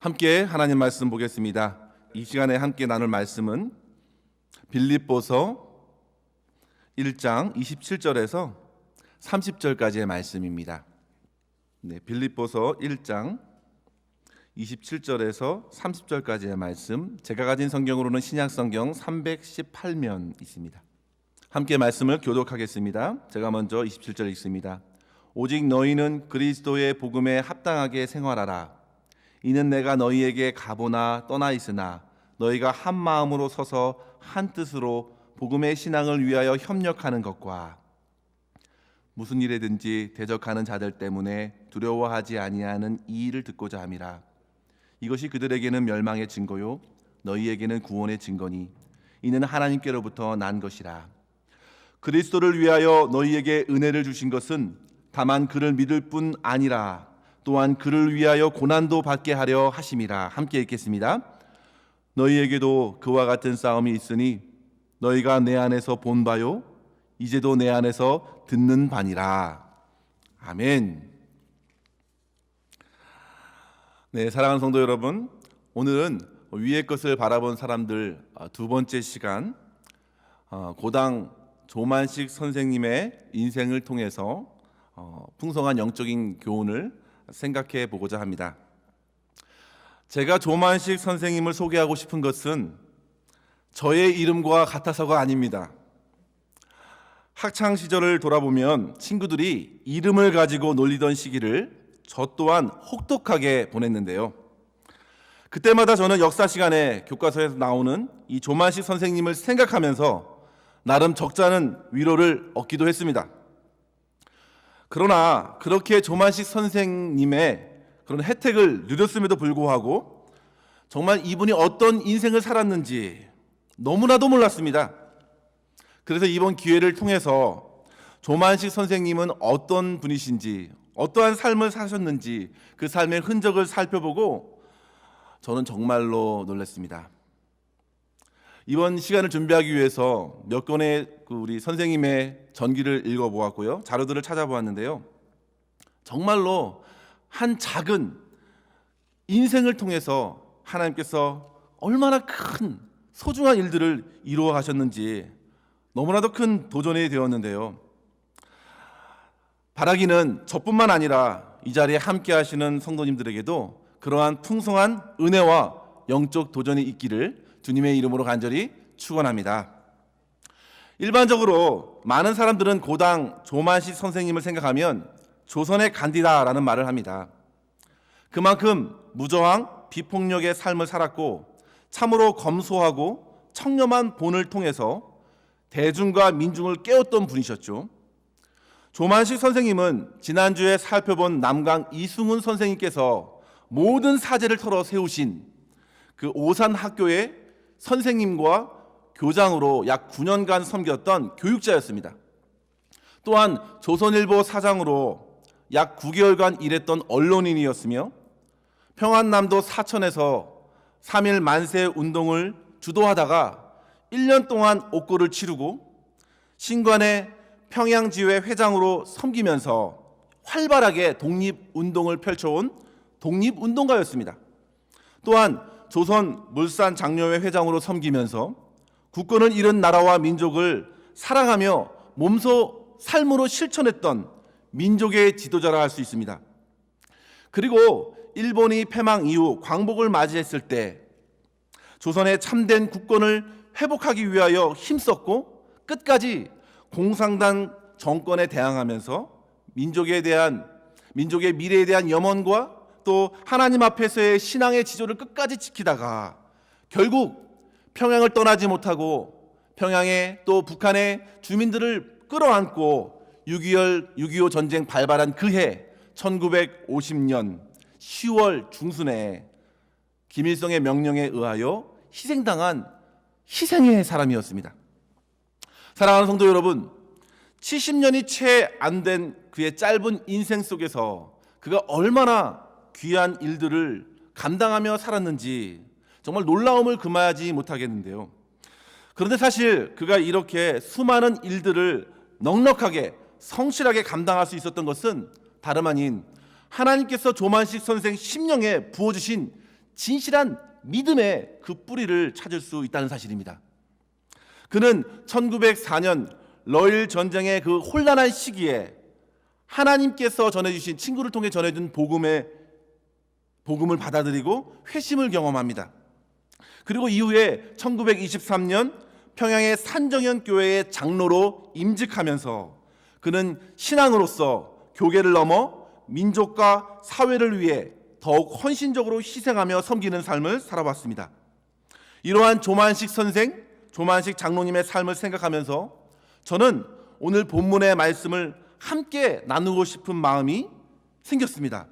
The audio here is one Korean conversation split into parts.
함께 하나님 말씀 보겠습니다. 이 시간에 함께 나눌 말씀은 빌립보서 1장 27절에서 30절까지의 말씀입니다. 빌립보서 1장 27절에서 30절까지의 말씀, 제가 가진 성경으로는 신약성경 318면 있습니다. 함께 말씀을 교독하겠습니다. 제가 먼저 27절 읽습니다. 오직 너희는 그리스도의 복음에 합당하게 생활하라. 이는 내가 너희에게 가보나 떠나 있으나 너희가 한 마음으로 서서 한 뜻으로 복음의 신앙을 위하여 협력하는 것과 무슨 일에든지 대적하는 자들 때문에 두려워하지 아니하는 이 일을 듣고자 함이라. 이것이 그들에게는 멸망의 증거요 너희에게는 구원의 증거니 이는 하나님께로부터 난 것이라. 그리스도를 위하여 너희에게 은혜를 주신 것은 다만 그를 믿을 뿐 아니라 또한 그를 위하여 고난도 받게 하려 하심이라. 함께 읽겠습니다. 너희에게도 그와 같은 싸움이 있으니 너희가 내 안에서 본 바요 이제도 내 안에서 듣는 바니라. 아멘. 네, 사랑하는 성도 여러분, 오늘은 위의 것을 바라본 사람들 두 번째 시간, 고당 조만식 선생님의 인생을 통해서 풍성한 영적인 교훈을 생각해 보고자 합니다. 제가 조만식 선생님을 소개하고 싶은 것은 저의 이름과 같아서가 아닙니다. 학창 시절을 돌아보면 친구들이 이름을 가지고 놀리던 시기를 저 또한 혹독하게 보냈는데요. 그때마다 저는 역사 시간에 교과서에서 나오는 이 조만식 선생님을 생각하면서 나름 적잖은 위로를 얻기도 했습니다. 그러나 그렇게 조만식 선생님의 그런 혜택을 누렸음에도 불구하고 정말 이분이 어떤 인생을 살았는지 너무나도 몰랐습니다. 그래서 이번 기회를 통해서 조만식 선생님은 어떤 분이신지, 어떠한 삶을 사셨는지 그 삶의 흔적을 살펴보고 저는 정말로 놀랐습니다. 이번 시간을 준비하기 위해서 몇 권의 우리 선생님의 전기를 읽어보았고요. 자료들을 찾아보았는데요. 정말로 한 작은 인생을 통해서 하나님께서 얼마나 큰 소중한 일들을 이루어 가셨는지 너무나도 큰 도전이 되었는데요. 바라기는 저뿐만 아니라 이 자리에 함께 하시는 성도님들에게도 그러한 풍성한 은혜와 영적 도전이 있기를 주님의 이름으로 간절히 축원합니다. 일반적으로 많은 사람들은 고당 조만식 선생님을 생각하면 조선의 간디다라는 말을 합니다. 그만큼 무저항, 비폭력의 삶을 살았고 참으로 검소하고 청렴한 본을 통해서 대중과 민중을 깨웠던 분이셨죠. 조만식 선생님은 지난주에 살펴본 남강 이승훈 선생님께서 모든 사제를 털어 세우신 그 오산학교의 선생님과 교장으로 약 9년간 섬겼던 교육자였습니다. 또한 조선일보 사장으로 약 9개월간 일했던 언론인이었으며 평안남도 사천에서 3.1 만세 운동을 주도하다가 1년 동안 옥고를 치르고 신관의 평양지회 회장으로 섬기면서 활발하게 독립운동을 펼쳐온 독립운동가였습니다. 또한 조선 물산장려회 회장으로 섬기면서 국권을 잃은 나라와 민족을 사랑하며 몸소 삶으로 실천했던 민족의 지도자라 할 수 있습니다. 그리고 일본이 패망 이후 광복을 맞이했을 때 조선의 참된 국권을 회복하기 위하여 힘썼고 끝까지 공산당 정권에 대항하면서 민족의 미래에 대한 염원과 또 하나님 앞에서의 신앙의 지조를 끝까지 지키다가 결국 평양을 떠나지 못하고 평양에 또 북한의 주민들을 끌어안고 6.25 전쟁 발발한 그해 1950년 10월 중순에 김일성의 명령에 의하여 희생당한 희생의 사람이었습니다. 사랑하는 성도 여러분, 70년이 채 안 된 그의 짧은 인생 속에서 그가 얼마나 귀한 일들을 감당하며 살았는지 정말 놀라움을 금하지 못하겠는데요. 그런데 사실 그가 이렇게 수많은 일들을 넉넉하게 성실하게 감당할 수 있었던 것은 다름 아닌 하나님께서 조만식 선생 심령에 부어주신 진실한 믿음의 그 뿌리를 찾을 수 있다는 사실입니다. 그는 1904년 러일 전쟁의 그 혼란한 시기에 하나님께서 전해주신 친구를 통해 전해준 복음을 받아들이고 회심을 경험합니다. 그리고 이후에 1923년 평양의 산정현 교회의 장로로 임직하면서 그는 신앙으로서 교계를 넘어 민족과 사회를 위해 더욱 헌신적으로 희생하며 섬기는 삶을 살아왔습니다. 이러한 조만식 선생, 조만식 장로님의 삶을 생각하면서 저는 오늘 본문의 말씀을 함께 나누고 싶은 마음이 생겼습니다.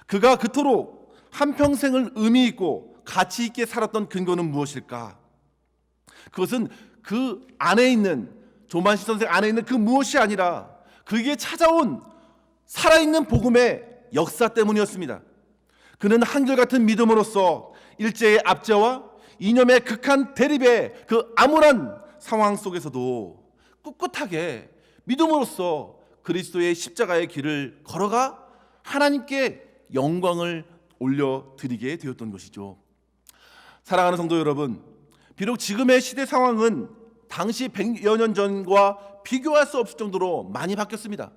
그가 그토록 한평생을 의미 있고 가치 있게 살았던 근거는 무엇일까? 그것은 그 안에 있는 조만식 선생 안에 있는 그 무엇이 아니라 그에게 찾아온 살아있는 복음의 역사 때문이었습니다. 그는 한결같은 믿음으로써 일제의 압제와 이념의 극한 대립의 그 암울한 상황 속에서도 꿋꿋하게 믿음으로써 그리스도의 십자가의 길을 걸어가 하나님께 영광을 올려드리게 되었던 것이죠. 사랑하는 성도 여러분, 비록 지금의 시대 상황은 당시 100여 년 전과 비교할 수 없을 정도로 많이 바뀌었습니다.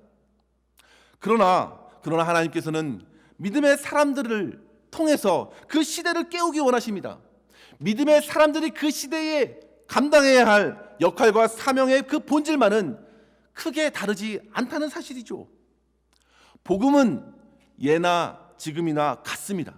그러나 하나님께서는 믿음의 사람들을 통해서 그 시대를 깨우기 원하십니다. 믿음의 사람들이 그 시대에 감당해야 할 역할과 사명의 그 본질만은 크게 다르지 않다는 사실이죠. 복음은 예나 지금이나 같습니다.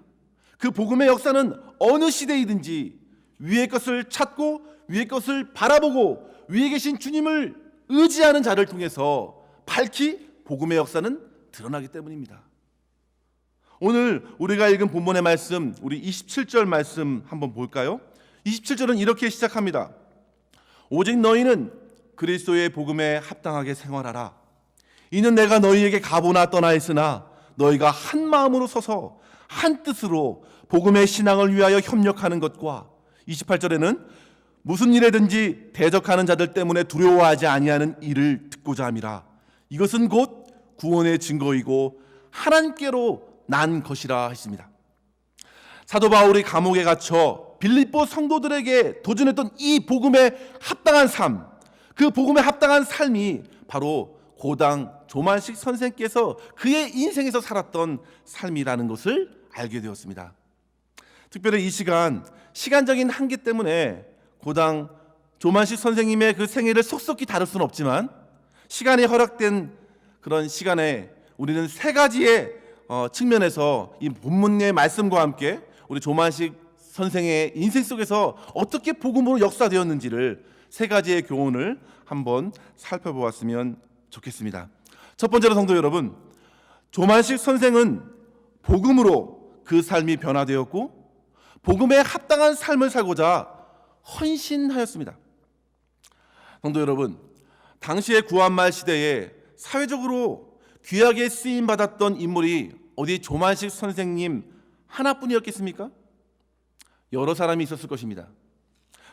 그 복음의 역사는 어느 시대이든지 위의 것을 찾고 위의 것을 바라보고 위에 계신 주님을 의지하는 자를 통해서 밝히 복음의 역사는 드러나기 때문입니다. 오늘 우리가 읽은 본문의 말씀, 우리 27절 말씀 한번 볼까요? 27절은 이렇게 시작합니다. 오직 너희는 그리스도의 복음에 합당하게 생활하라. 이는 내가 너희에게 가보나 떠나 있으나 너희가 한 마음으로 서서 한 뜻으로 복음의 신앙을 위하여 협력하는 것과 28절에는 무슨 일에든지 대적하는 자들 때문에 두려워하지 아니하는 일을 듣고자 함이라. 이것은 곧 구원의 증거이고 하나님께로 난 것이라 했습니다. 사도 바울이 감옥에 갇혀 빌립보 성도들에게 도전했던 이 복음에 합당한 삶, 그 복음에 합당한 삶이 바로 고당 조만식 선생께서 그의 인생에서 살았던 삶이라는 것을 알게 되었습니다. 특별히 이 시간적인 한계 때문에 고당 조만식 선생님의 그 생애를 속속히 다룰 수는 없지만 시간이 허락된 그런 시간에 우리는 세 가지의 측면에서 이 본문의 말씀과 함께 우리 조만식 선생의 인생 속에서 어떻게 복음으로 역사되었는지를 세 가지의 교훈을 한번 살펴보았으면 좋겠습니다. 첫 번째로 성도 여러분, 조만식 선생은 복음으로 그 삶이 변화되었고 복음에 합당한 삶을 살고자 헌신하였습니다. 성도 여러분, 당시의 구한말 시대에 사회적으로 귀하게 쓰임받았던 인물이 어디 조만식 선생님 하나뿐이었겠습니까? 여러 사람이 있었을 것입니다.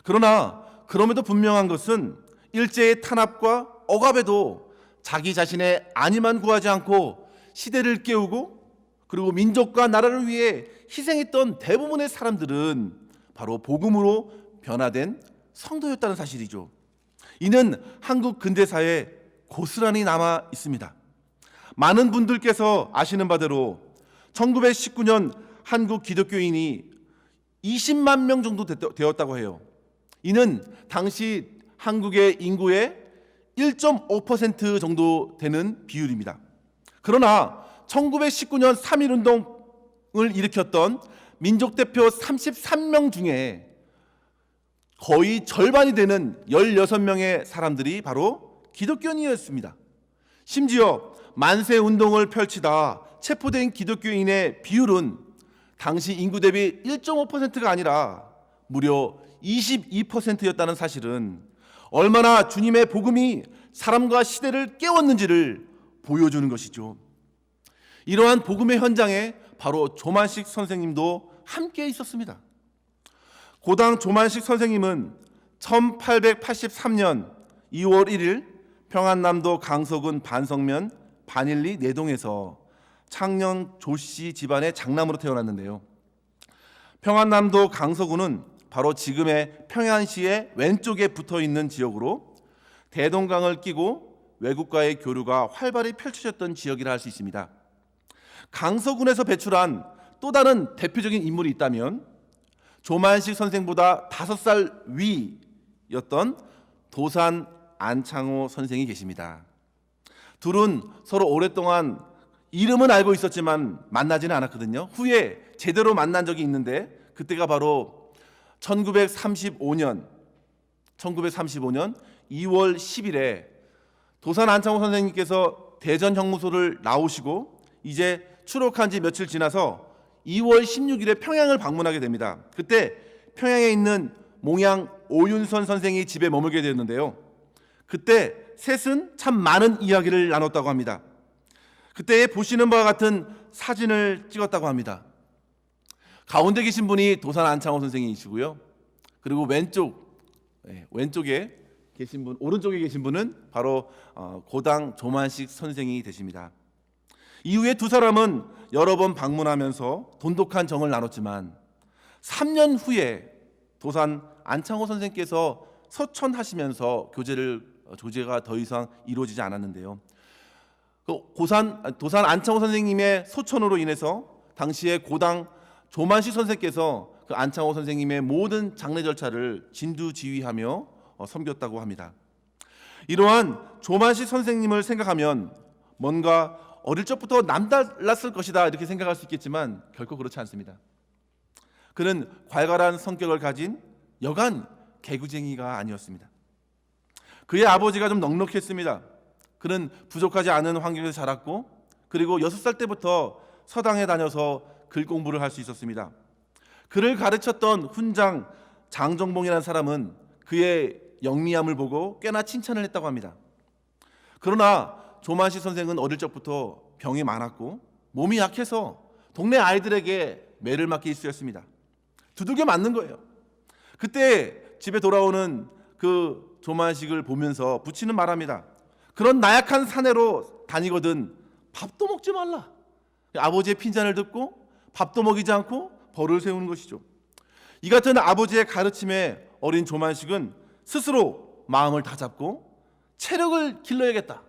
그러나 그럼에도 분명한 것은 일제의 탄압과 억압에도 자기 자신의 안위만 구하지 않고 시대를 깨우고 그리고 민족과 나라를 위해 희생했던 대부분의 사람들은 바로 복음으로 변화된 성도였다는 사실이죠. 이는 한국 근대사에 고스란히 남아 있습니다. 많은 분들께서 아시는 바대로 1919년 한국 기독교인이 20만 명 정도 되었다고 해요. 이는 당시 한국의 인구의 1.5% 정도 되는 비율입니다. 그러나 1919년 3.1운동을 일으켰던 민족대표 33명 중에 거의 절반이 되는 16명의 사람들이 바로 기독교인이었습니다. 심지어 만세운동을 펼치다 체포된 기독교인의 비율은 당시 인구 대비 1.5%가 아니라 무려 22%였다는 사실은 얼마나 주님의 복음이 사람과 시대를 깨웠는지를 보여주는 것이죠. 이러한 복음의 현장에 바로 조만식 선생님도 함께 있었습니다. 고당 조만식 선생님은 1883년 2월 1일 평안남도 강서군 반성면 반일리 내동에서 창녕 조씨 집안의 장남으로 태어났는데요. 평안남도 강서구는 바로 지금의 평안시의 왼쪽에 붙어있는 지역으로 대동강을 끼고 외국과의 교류가 활발히 펼쳐졌던 지역이라 할 수 있습니다. 강서군에서 배출한 또 다른 대표적인 인물이 있다면 조만식 선생보다 5살 위였던 도산 안창호 선생이 계십니다. 둘은 서로 오랫동안 이름은 알고 있었지만 만나지는 않았거든요. 후에 제대로 만난 적이 있는데 그때가 바로 1935년 2월 10일에 도산 안창호 선생님께서 대전 형무소를 나오시고 이제 추록한 지 며칠 지나서 2월 16일에 평양을 방문하게 됩니다. 그때 평양에 있는 몽양 오윤선 선생이 집에 머물게 되었는데요. 그때 셋은 참 많은 이야기를 나눴다고 합니다. 그때 보시는 바와 같은 사진을 찍었다고 합니다. 가운데 계신 분이 도산 안창호 선생이시고요. 그리고 왼쪽에 계신 분, 오른쪽에 계신 분은 바로 고당 조만식 선생이 되십니다. 이후에 두 사람은 여러 번 방문하면서 돈독한 정을 나눴지만 3년 후에 도산 안창호 선생께서 서천하시면서 교제가 더 이상 이루어지지 않았는데요. 도산 안창호 선생님의 소천으로 인해서 당시에 고당 조만식 선생께서 그 안창호 선생님의 모든 장례 절차를 진두지휘하며 섬겼다고 합니다. 이러한 조만식 선생님을 생각하면 뭔가 어릴 적부터 남달랐을 것이다 이렇게 생각할 수 있겠지만 결코 그렇지 않습니다. 그는 괄괄한 성격을 가진 여간 개구쟁이가 아니었습니다. 그의 아버지가 좀 넉넉했습니다. 그는 부족하지 않은 환경에서 자랐고 그리고 6살 때부터 서당에 다녀서 글 공부를 할 수 있었습니다. 그를 가르쳤던 훈장 장정봉이라는 사람은 그의 영리함을 보고 꽤나 칭찬을 했다고 합니다. 그러나 조만식 선생은 어릴 적부터 병이 많았고 몸이 약해서 동네 아이들에게 매를 맞기 일쑤였습니다. 두들겨 맞는 거예요. 그때 집에 돌아오는 그 조만식을 보면서 부치는 말합니다. 그런 나약한 사내로 다니거든 밥도 먹지 말라. 아버지의 핀잔을 듣고 밥도 먹이지 않고 벌을 세우는 것이죠. 이 같은 아버지의 가르침에 어린 조만식은 스스로 마음을 다잡고 체력을 길러야겠다.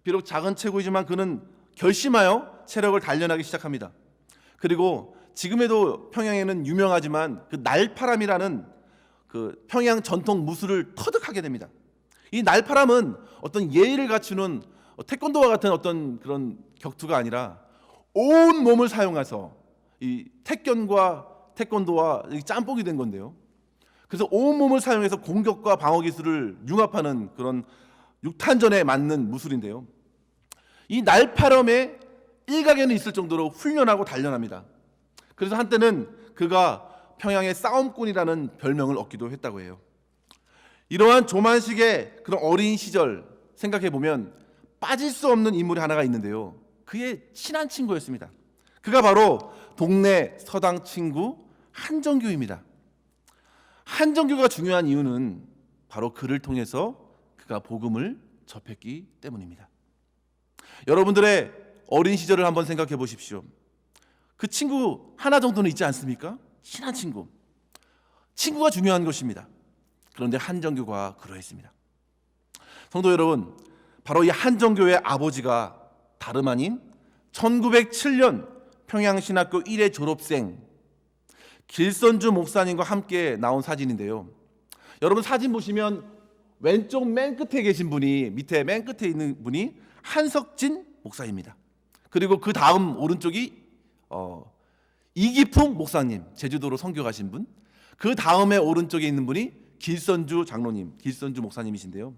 비록 작은 체구이지만 그는 결심하여 체력을 단련하기 시작합니다. 그리고 지금에도 평양에는 유명하지만 그 날파람이라는 그 평양 전통 무술을 터득하게 됩니다. 이 날파람은 어떤 예의를 갖추는 태권도와 같은 어떤 그런 격투가 아니라 온 몸을 사용해서 이 태권도와 짬뽕이 된 건데요. 그래서 온 몸을 사용해서 공격과 방어 기술을 융합하는 그런 육탄전에 맞는 무술인데요. 이 날파람의 일각에는 있을 정도로 훈련하고 단련합니다. 그래서 한때는 그가 평양의 싸움꾼이라는 별명을 얻기도 했다고 해요. 이러한 조만식의 그런 어린 시절 생각해 보면 빠질 수 없는 인물이 하나가 있는데요. 그의 친한 친구였습니다. 그가 바로 동네 서당 친구 한정규입니다. 한정규가 중요한 이유는 바로 그를 통해서 그가 복음을 접했기 때문입니다. 여러분들의 어린 시절을 한번 생각해 보십시오. 그 친구 하나 정도는 있지 않습니까? 친한 친구. 친구가 중요한 것입니다. 그런데 한정교가 그러했습니다. 성도 여러분, 바로 이 한정교의 아버지가 다름 아닌 1907년 평양신학교 1회 졸업생 길선주 목사님과 함께 나온 사진인데요. 여러분 사진 보시면 왼쪽 맨 끝에 계신 분이, 밑에 맨 끝에 있는 분이 한석진 목사입니다. 그리고 그 다음 오른쪽이 이기풍 목사님, 제주도로 선교 가신 분. 그 다음에 오른쪽에 있는 분이 길선주 장로님, 길선주 목사님이신데요.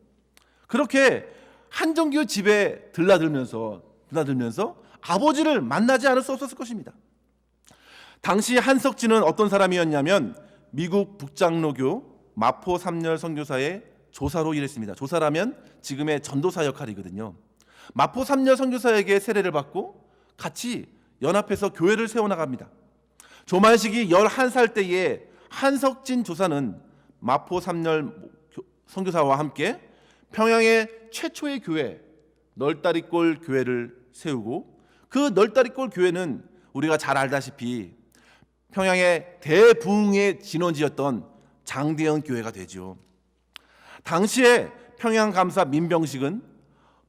그렇게 한정규 집에 드나들면서 아버지를 만나지 않을 수 없었을 것입니다. 당시 한석진은 어떤 사람이었냐면 미국 북장로교 마포 삼열 선교사의 조사로 일했습니다. 조사라면 지금의 전도사 역할이거든요. 마포 삼열 선교사에게 세례를 받고 같이 연합해서 교회를 세워나갑니다. 조만식이 11살 때에 한석진 조사는 마포 삼열 선교사와 함께 평양의 최초의 교회 널다리골 교회를 세우고 그 널다리골 교회는 우리가 잘 알다시피 평양의 대부흥의 진원지였던 장대현 교회가 되죠. 당시에 평양감사 민병식은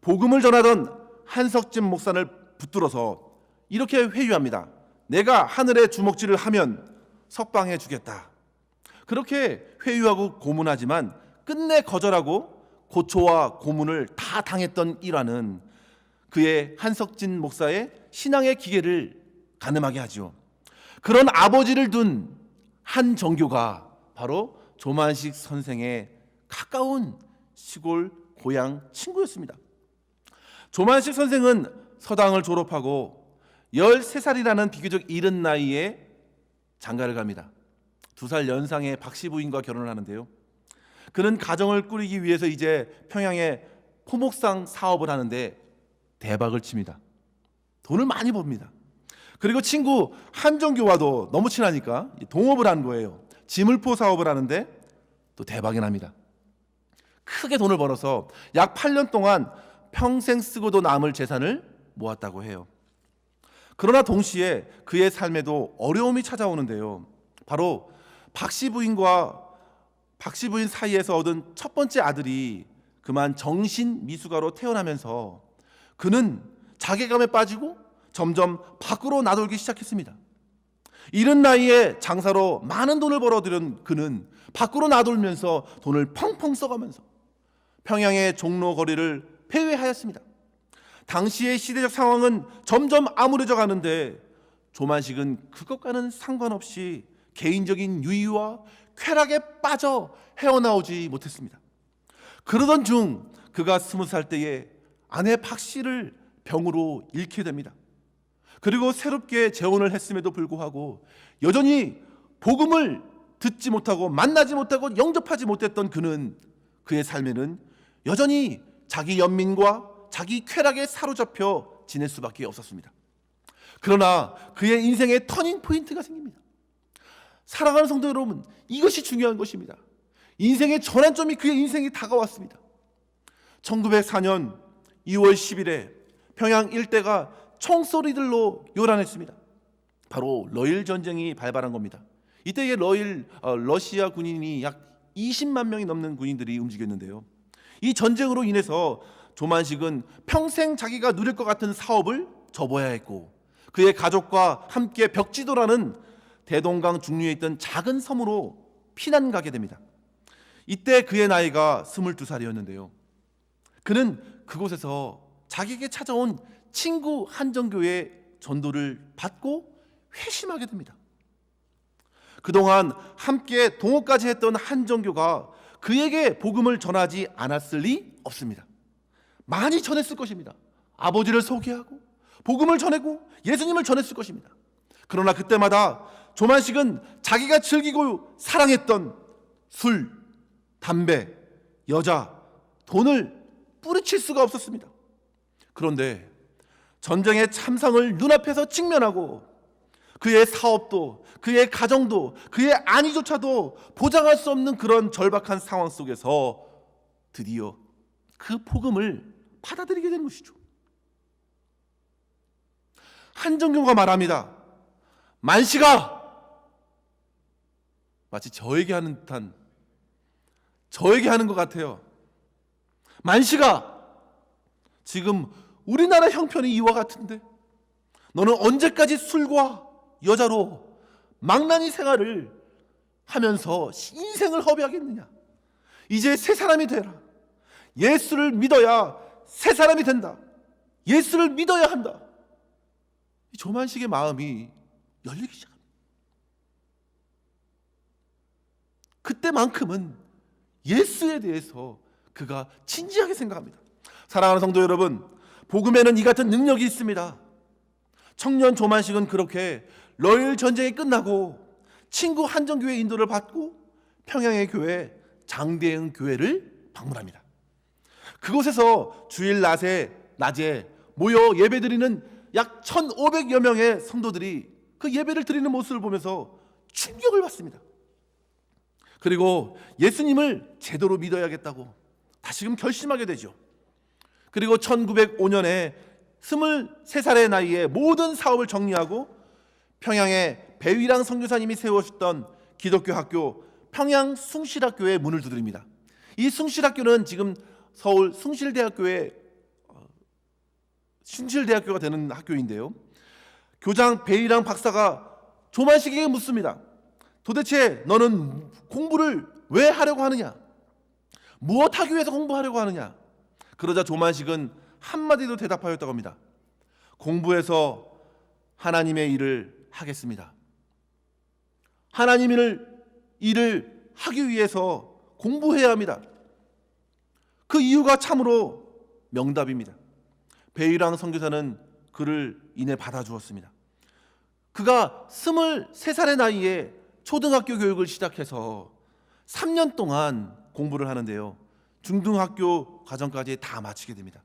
복음을 전하던 한석진 목사를 붙들어서 이렇게 회유합니다. 내가 하늘에 주먹질을 하면 석방해 주겠다. 그렇게 회유하고 고문하지만 끝내 거절하고 고초와 고문을 다 당했던 일화는 그의 한석진 목사의 신앙의 기계를 가늠하게 하죠. 그런 아버지를 둔 한 정교가 바로 조만식 선생의 가까운 시골 고향 친구였습니다. 조만식 선생은 서당을 졸업하고 13살이라는 비교적 이른 나이에 장가를 갑니다. 2살 연상의 박씨 부인과 결혼을 하는데요. 그는 가정을 꾸리기 위해서 이제 평양에 포목상 사업을 하는데 대박을 칩니다. 돈을 많이 법니다. 그리고 친구 한정교와도 너무 친하니까 동업을 한 거예요. 지물포 사업을 하는데 또 대박이 납니다. 크게 돈을 벌어서 약 8년 동안 평생 쓰고도 남을 재산을 모았다고 해요. 그러나 동시에 그의 삶에도 어려움이 찾아오는데요. 바로 박씨 부인과 박씨 부인 사이에서 얻은 첫 번째 아들이 그만 정신 미숙아로 태어나면서 그는 자괴감에 빠지고 점점 밖으로 나돌기 시작했습니다. 이른 나이에 장사로 많은 돈을 벌어들인 그는 밖으로 나돌면서 돈을 펑펑 써가면서 평양의 종로 거리를 폐회하였습니다. 당시의 시대적 상황은 점점 암울해져 가는데 조만식은 그것과는 상관없이 개인적인 유의와 쾌락에 빠져 헤어나오지 못했습니다. 그러던 중 그가 20살 때에 아내 박씨를 병으로 잃게 됩니다. 그리고 새롭게 재혼을 했음에도 불구하고 여전히 복음을 듣지 못하고 만나지 못하고 영접하지 못했던 그는 그의 삶에는 여전히 자기 연민과 자기 쾌락에 사로잡혀 지낼 수밖에 없었습니다. 그러나 그의 인생에 터닝 포인트가 생깁니다. 사랑하는 성도 여러분, 이것이 중요한 것입니다. 인생의 전환점이 그의 인생에 다가왔습니다. 1904년 2월 10일에 평양 일대가 총소리들로 요란했습니다. 바로 러일 전쟁이 발발한 겁니다. 이때의 러시아 군인이 약 20만 명이 넘는 군인들이 움직였는데요. 이 전쟁으로 인해서 조만식은 평생 자기가 누릴 것 같은 사업을 접어야 했고 그의 가족과 함께 벽지도라는 대동강 중류에 있던 작은 섬으로 피난 가게 됩니다. 이때 그의 나이가 22살이었는데요. 그는 그곳에서 자기에게 찾아온 친구 한정교의 전도를 받고 회심하게 됩니다. 그동안 함께 동업까지 했던 한정교가 그에게 복음을 전하지 않았을 리 없습니다. 많이 전했을 것입니다. 아버지를 소개하고 복음을 전하고 예수님을 전했을 것입니다. 그러나 그때마다 조만식은 자기가 즐기고 사랑했던 술, 담배, 여자, 돈을 뿌리칠 수가 없었습니다. 그런데 전쟁의 참상을 눈앞에서 직면하고 그의 사업도 그의 가정도 그의 안위조차도 보장할 수 없는 그런 절박한 상황 속에서 드디어 그 복음을 받아들이게 된 것이죠. 한정교가 말합니다. 만시가 마치 저에게 하는 듯한 저에게 하는 것 같아요. 만시가 지금 우리나라 형편이 이와 같은데 너는 언제까지 술과 여자로 망나니 생활을 하면서 인생을 허비하겠느냐? 이제 새 사람이 되라. 예수를 믿어야 새 사람이 된다. 예수를 믿어야 한다. 조만식의 마음이 열리기 시작합니다. 그때만큼은 예수에 대해서 그가 진지하게 생각합니다. 사랑하는 성도 여러분, 복음에는 이 같은 능력이 있습니다. 청년 조만식은 그렇게 러일 전쟁이 끝나고 친구 한정교회 인도를 받고 평양의 교회 장대응 교회를 방문합니다. 그곳에서 주일 낮에 모여 예배드리는 약 1,500여 명의 성도들이 그 예배를 드리는 모습을 보면서 충격을 받습니다. 그리고 예수님을 제대로 믿어야겠다고 다시금 결심하게 되죠. 그리고 1905년에 23살의 나이에 모든 사업을 정리하고 평양의 배위랑 선교사님이 세우셨던 기독교 학교 평양 숭실학교의 문을 두드립니다. 이 숭실학교는 지금 서울 숭실대학교가 되는 학교인데요. 교장 배위랑 박사가 조만식에게 묻습니다. 도대체 너는 공부를 왜 하려고 하느냐? 무엇 하기 위해서 공부하려고 하느냐? 그러자 조만식은 한마디도 대답하였다고 합니다. 공부해서 하나님의 일을 하겠습니다. 하나님의 일을 하기 위해서 공부해야 합니다. 그 이유가 참으로 명답입니다. 배위랑 선교사는 그를 인해 받아주었습니다. 그가 23살의 나이에 초등학교 교육을 시작해서 3년 동안 공부를 하는데요. 중등학교 과정까지 다 마치게 됩니다.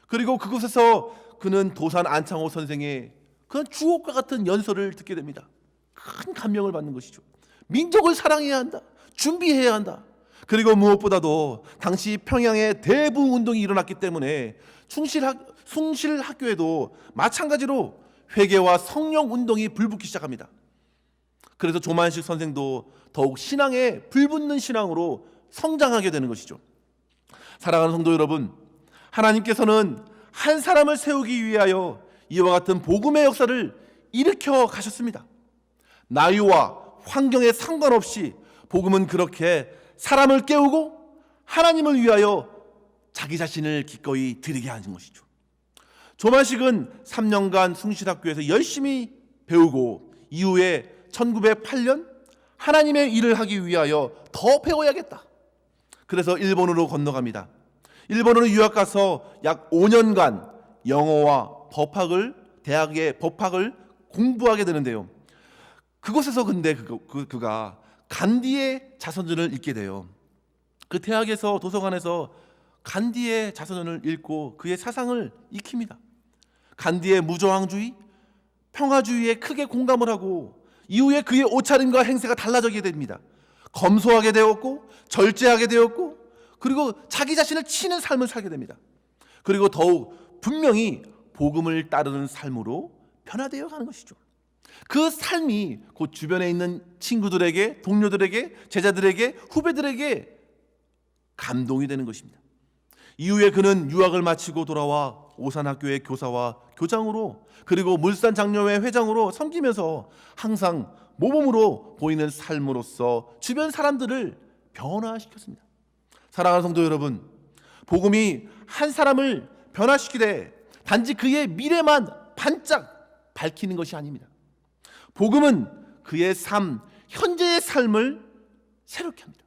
그리고 그곳에서 그는 도산 안창호 선생의 그런 주옥과 같은 연설을 듣게 됩니다. 큰 감명을 받는 것이죠. 민족을 사랑해야 한다. 준비해야 한다. 그리고 무엇보다도 당시 평양에 대부 운동이 일어났기 때문에 숭실학교에도 마찬가지로 회개와 성령 운동이 불붙기 시작합니다. 그래서 조만식 선생도 더욱 신앙에 불붙는 신앙으로 성장하게 되는 것이죠. 사랑하는 성도 여러분, 하나님께서는 한 사람을 세우기 위하여 이와 같은 복음의 역사를 일으켜 가셨습니다. 나이와 환경에 상관없이 복음은 그렇게 사람을 깨우고 하나님을 위하여 자기 자신을 기꺼이 드리게 하는 것이죠. 조만식은 3년간 숭실학교에서 열심히 배우고 이후에 1908년 하나님의 일을 하기 위하여 더 배워야겠다. 그래서 일본으로 건너갑니다. 일본으로 유학 가서 약 5년간 영어와 대학의 법학을 공부하게 되는데요. 그곳에서 근데 그가 간디의 자서전을 읽게 돼요. 그 대학에서 도서관에서 간디의 자서전을 읽고 그의 사상을 익힙니다. 간디의 무저항주의, 평화주의에 크게 공감을 하고 이후에 그의 옷차림과 행세가 달라지게 됩니다. 검소하게 되었고 절제하게 되었고 그리고 자기 자신을 치는 삶을 살게 됩니다. 그리고 더욱 분명히 복음을 따르는 삶으로 변화되어 가는 것이죠. 그 삶이 곧 주변에 있는 친구들에게, 동료들에게, 제자들에게, 후배들에게 감동이 되는 것입니다. 이후에 그는 유학을 마치고 돌아와 오산학교의 교사와 교장으로 그리고 물산장려회 회장으로 섬기면서 항상 모범으로 보이는 삶으로서 주변 사람들을 변화시켰습니다. 사랑하는 성도 여러분, 복음이 한 사람을 변화시키되 단지 그의 미래만 반짝 밝히는 것이 아닙니다. 복음은 그의 삶, 현재의 삶을 새롭게 합니다.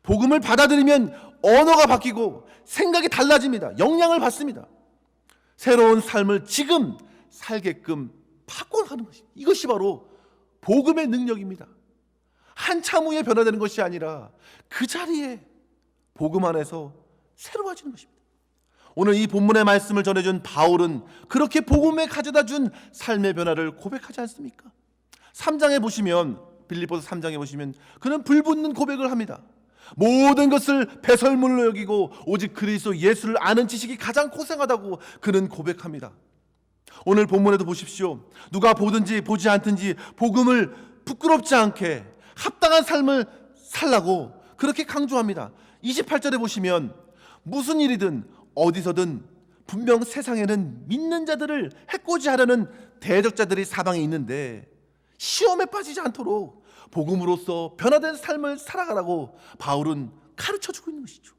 복음을 받아들이면 언어가 바뀌고 생각이 달라집니다. 영향을 받습니다. 새로운 삶을 지금 살게끔 바꿔가는 것입니다. 이것이 바로 복음의 능력입니다. 한참 후에 변화되는 것이 아니라 그 자리에 복음 안에서 새로워지는 것입니다. 오늘 이 본문의 말씀을 전해준 바울은 그렇게 복음에 가져다준 삶의 변화를 고백하지 않습니까? 3장에 보시면, 빌립보서 3장에 보시면 그는 불붙는 고백을 합니다. 모든 것을 배설물로 여기고 오직 그리스도 예수를 아는 지식이 가장 고상하다고 그는 고백합니다. 오늘 본문에도 보십시오. 누가 보든지 보지 않든지 복음을 부끄럽지 않게 합당한 삶을 살라고 그렇게 강조합니다. 28절에 보시면 무슨 일이든 어디서든 분명 세상에는 믿는 자들을 해코지하려는 대적자들이 사방에 있는데 시험에 빠지지 않도록 복음으로써 변화된 삶을 살아가라고 바울은 가르쳐주고 있는 것이죠.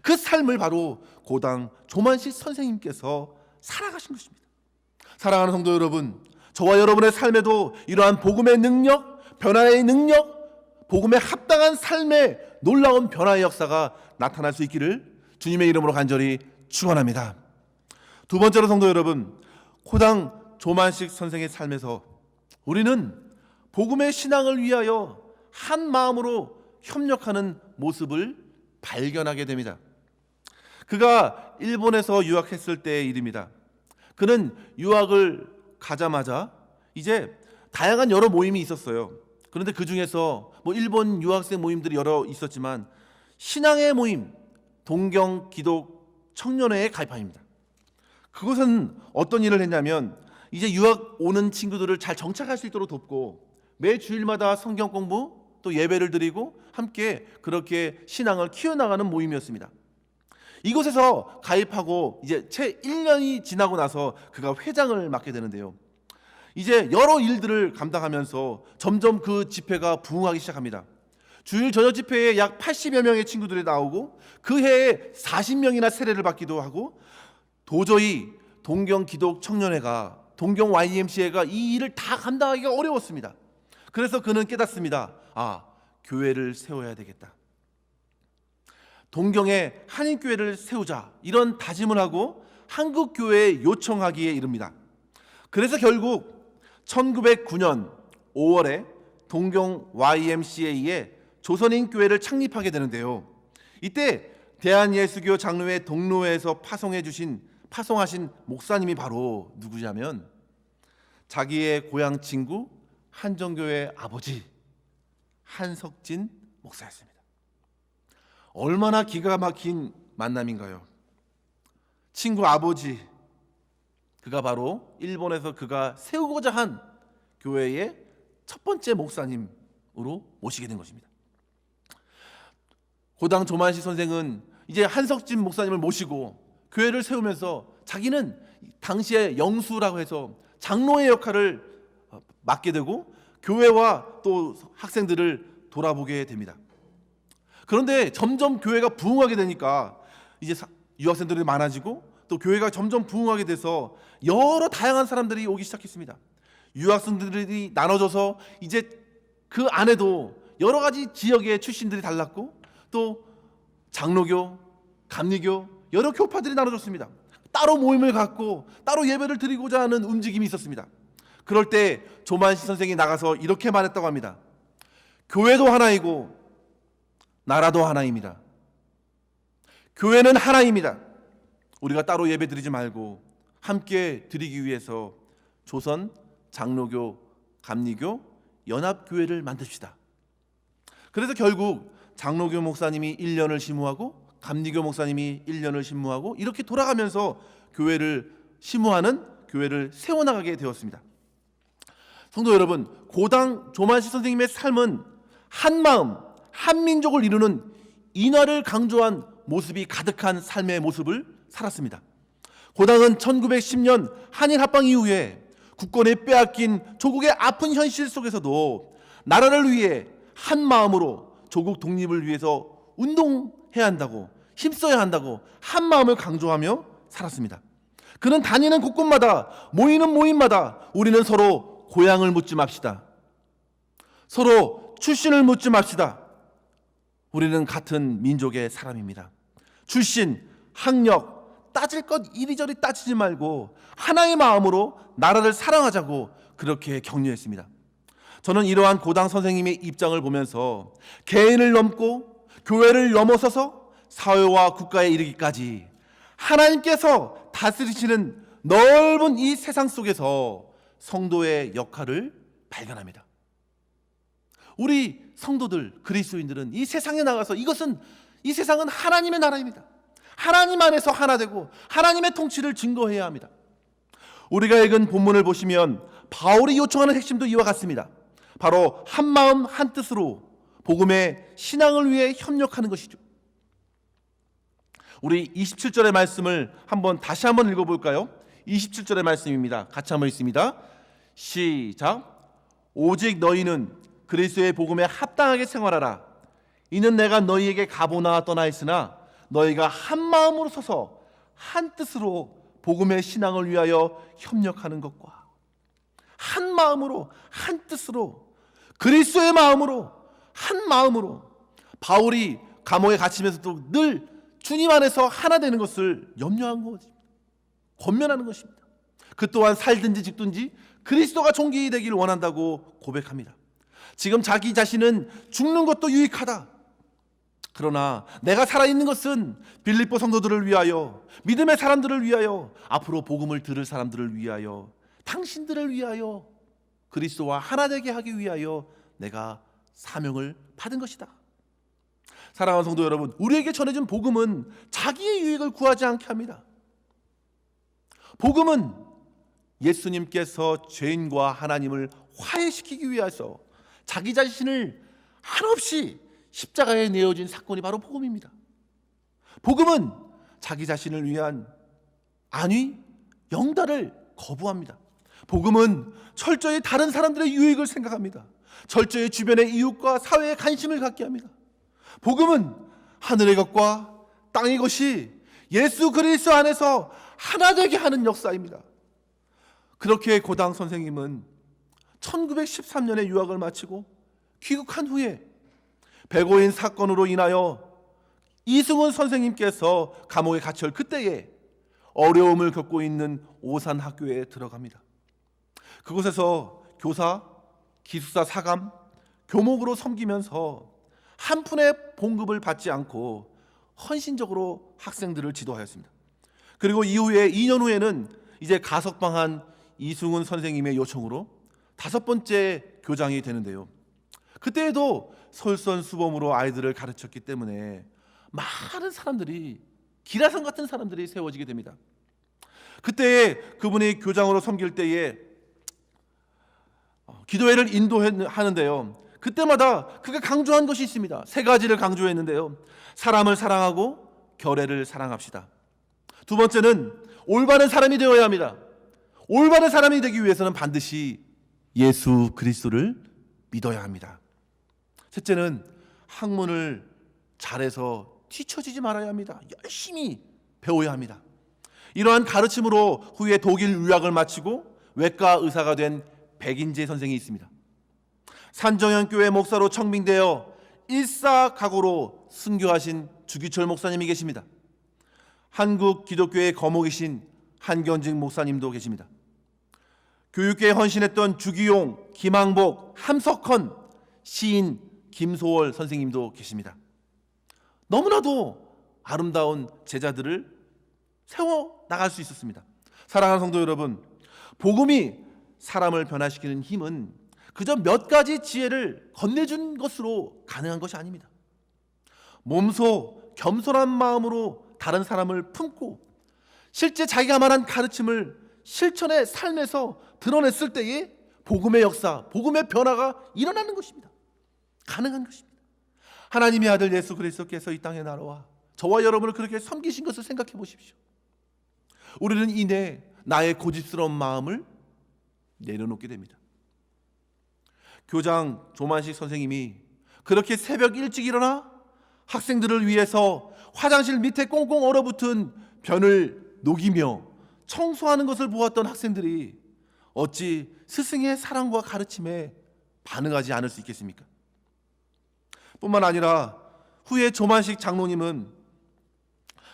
그 삶을 바로 고당 조만식 선생님께서 살아가신 것입니다. 사랑하는 성도 여러분, 저와 여러분의 삶에도 이러한 복음의 능력, 변화의 능력, 복음에 합당한 삶의 놀라운 변화의 역사가 나타날 수 있기를 주님의 이름으로 간절히 축원합니다. 두 번째로 성도 여러분, 고당 조만식 선생의 삶에서 우리는 복음의 신앙을 위하여 한 마음으로 협력하는 모습을 발견하게 됩니다. 그가 일본에서 유학했을 때의 일입니다. 그는 유학을 가자마자 이제 다양한 여러 모임이 있었어요. 그런데 그 중에서 일본 유학생 모임들이 여러 있었지만 신앙의 모임, 동경 기독 청년회에 가입합니다. 그것은 어떤 일을 했냐면 이제 유학 오는 친구들을 잘 정착할 수 있도록 돕고 매 주일마다 성경 공부 또 예배를 드리고 함께 그렇게 신앙을 키워나가는 모임이었습니다. 이곳에서 가입하고 이제 채 1년이 지나고 나서 그가 회장을 맡게 되는데요. 이제 여러 일들을 감당하면서 점점 그 집회가 부흥하기 시작합니다. 주일 저녁 집회에 약 80여 명의 친구들이 나오고 그 해에 40명이나 세례를 받기도 하고 도저히 동경 기독 청년회가 동경 YMCA가 이 일을 다 감당하기가 어려웠습니다. 그래서 그는 깨닫습니다. 교회를 세워야 되겠다. 동경에 한인교회를 세우자 이런 다짐을 하고 한국교회에 요청하기에 이릅니다. 그래서 결국 1909년 5월에 동경 YMCA에 조선인교회를 창립하게 되는데요. 이때 대한예수교 장로회 동로회에서 파송하신 목사님이 바로 누구냐면 자기의 고향 친구 한정교회 아버지 한석진 목사였습니다. 얼마나 기가 막힌 만남인가요? 친구 아버지, 그가 바로 일본에서 그가 세우고자 한 교회의 첫 번째 목사님으로 모시게 된 것입니다. 고당 조만시 선생은 이제 한석진 목사님을 모시고 교회를 세우면서 자기는 당시에 영수라고 해서 장로의 역할을 맡게 되고 교회와 또 학생들을 돌아보게 됩니다. 그런데 점점 교회가 부흥하게 되니까 이제 유학생들이 많아지고 또 교회가 점점 부흥하게 돼서 여러 다양한 사람들이 오기 시작했습니다. 유학생들이 나눠져서 이제 그 안에도 여러 가지 지역의 출신들이 달랐고 또 장로교, 감리교 여러 교파들이 나눠졌습니다. 따로 모임을 갖고 따로 예배를 드리고자 하는 움직임이 있었습니다. 그럴 때 조만시 선생이 나가서 이렇게 말했다고 합니다. 교회도 하나이고 나라도 하나입니다. 교회는 하나입니다. 우리가 따로 예배 드리지 말고 함께 드리기 위해서 조선 장로교, 감리교, 연합교회를 만듭시다. 그래서 결국 장로교 목사님이 1년을 심무하고 감리교 목사님이 1년을 심무하고 이렇게 돌아가면서 교회를 심무하는 교회를 세워나가게 되었습니다. 성도 여러분, 고당 조만시 선생님의 삶은 한마음, 한민족을 이루는 인화를 강조한 모습이 가득한 삶의 모습을 살았습니다. 고당은 1910년 한일 합방 이후에 국권에 빼앗긴 조국의 아픈 현실 속에서도 나라를 위해 한 마음으로 조국 독립을 위해서 운동해야 한다고, 힘써야 한다고 한 마음을 강조하며 살았습니다. 그는 다니는 곳곳마다, 모이는 모임마다 우리는 서로 고향을 묻지 맙시다. 서로 출신을 묻지 맙시다. 우리는 같은 민족의 사람입니다. 출신, 학력, 따질 것 이리저리 따지지 말고 하나의 마음으로 나라를 사랑하자고 그렇게 격려했습니다. 저는 이러한 고당 선생님의 입장을 보면서 개인을 넘고 교회를 넘어서서 사회와 국가에 이르기까지 하나님께서 다스리시는 넓은 이 세상 속에서 성도의 역할을 발견합니다. 우리 성도들, 그리스도인들은 이 세상에 나가서 이 세상은 하나님의 나라입니다. 하나님 안에서 하나 되고 하나님의 통치를 증거해야 합니다. 우리가 읽은 본문을 보시면 바울이 요청하는 핵심도 이와 같습니다. 바로 한 마음 한 뜻으로 복음의 신앙을 위해 협력하는 것이죠. 우리 27절의 말씀을 다시 한번 읽어볼까요? 27절의 말씀입니다. 같이 한번 읽습니다. 시작. 오직 너희는 그리스도의 복음에 합당하게 생활하라. 이는 내가 너희에게 가보나 떠나 있으나 너희가 한 마음으로 서서 한 뜻으로 복음의 신앙을 위하여 협력하는 것과 한 마음으로 한 뜻으로 그리스도의 마음으로 한 마음으로 바울이 감옥에 갇히면서도 늘 주님 안에서 하나 되는 것을 염려한 것입니다. 권면하는 것입니다. 그 또한 살든지 죽든지 그리스도가 존귀히 되길 원한다고 고백합니다. 지금 자기 자신은 죽는 것도 유익하다. 그러나 내가 살아있는 것은 빌립보 성도들을 위하여, 믿음의 사람들을 위하여, 앞으로 복음을 들을 사람들을 위하여, 당신들을 위하여, 그리스도와 하나 되게 하기 위하여 내가 사명을 받은 것이다. 사랑하는 성도 여러분, 우리에게 전해진 복음은 자기의 유익을 구하지 않게 합니다. 복음은 예수님께서 죄인과 하나님을 화해시키기 위해서 자기 자신을 한없이 십자가에 내어진 사건이 바로 복음입니다. 복음은 자기 자신을 위한 안위, 영달을 거부합니다. 복음은 철저히 다른 사람들의 유익을 생각합니다. 철저히 주변의 이웃과 사회에 관심을 갖게 합니다. 복음은 하늘의 것과 땅의 것이 예수 그리스도 안에서 하나 되게 하는 역사입니다. 그렇게 고당 선생님은 1913년에 유학을 마치고 귀국한 후에 백오인 사건으로 인하여 이승훈 선생님께서 감옥에 갇힐 그때에 어려움을 겪고 있는 오산학교에 들어갑니다. 그곳에서 교사, 기숙사 사감, 교목으로 섬기면서 한 푼의 봉급을 받지 않고 헌신적으로 학생들을 지도하였습니다. 그리고 이후에 2년 후에는 이제 가석방한 이승훈 선생님의 요청으로 5번째 교장이 되는데요. 그때에도 솔선수범으로 아이들을 가르쳤기 때문에 많은 사람들이, 기라성 같은 사람들이 세워지게 됩니다. 그때 그분이 교장으로 섬길 때에 기도회를 인도하는데요, 그때마다 그가 강조한 것이 있습니다. 3가지를 강조했는데요. 사람을 사랑하고 결례를 사랑합시다. 2번째는 올바른 사람이 되어야 합니다. 올바른 사람이 되기 위해서는 반드시 예수 그리스도를 믿어야 합니다. 셋째는 학문을 잘해서 뒤처지지 말아야 합니다. 열심히 배워야 합니다. 이러한 가르침으로 후에 독일 유학을 마치고 외과 의사가 된 백인재 선생이 있습니다. 산정현교회 목사로 청빙되어 일사각오로 순교하신 주기철 목사님이 계십니다. 한국 기독교의 거목이신 한견직 목사님도 계십니다. 교육계에 헌신했던 주기용, 김항복, 함석헌, 시인 김소월 선생님도 계십니다. 너무나도 아름다운 제자들을 세워 나갈 수 있었습니다. 사랑하는 성도 여러분, 복음이 사람을 변화시키는 힘은 그저 몇 가지 지혜를 건네준 것으로 가능한 것이 아닙니다. 몸소 겸손한 마음으로 다른 사람을 품고 실제 자기가 말한 가르침을 실천의 삶에서 드러냈을 때에 복음의 역사, 복음의 변화가 일어나는 것입니다. 가능한 것입니다. 하나님의 아들 예수 그리스도께서 이 땅에 날아와 저와 여러분을 그렇게 섬기신 것을 생각해 보십시오. 우리는 이내 나의 고집스러운 마음을 내려놓게 됩니다. 교장 조만식 선생님이 그렇게 새벽 일찍 일어나 학생들을 위해서 화장실 밑에 꽁꽁 얼어붙은 변을 녹이며 청소하는 것을 보았던 학생들이 어찌 스승의 사랑과 가르침에 반응하지 않을 수 있겠습니까? 뿐만 아니라 후에 조만식 장로님은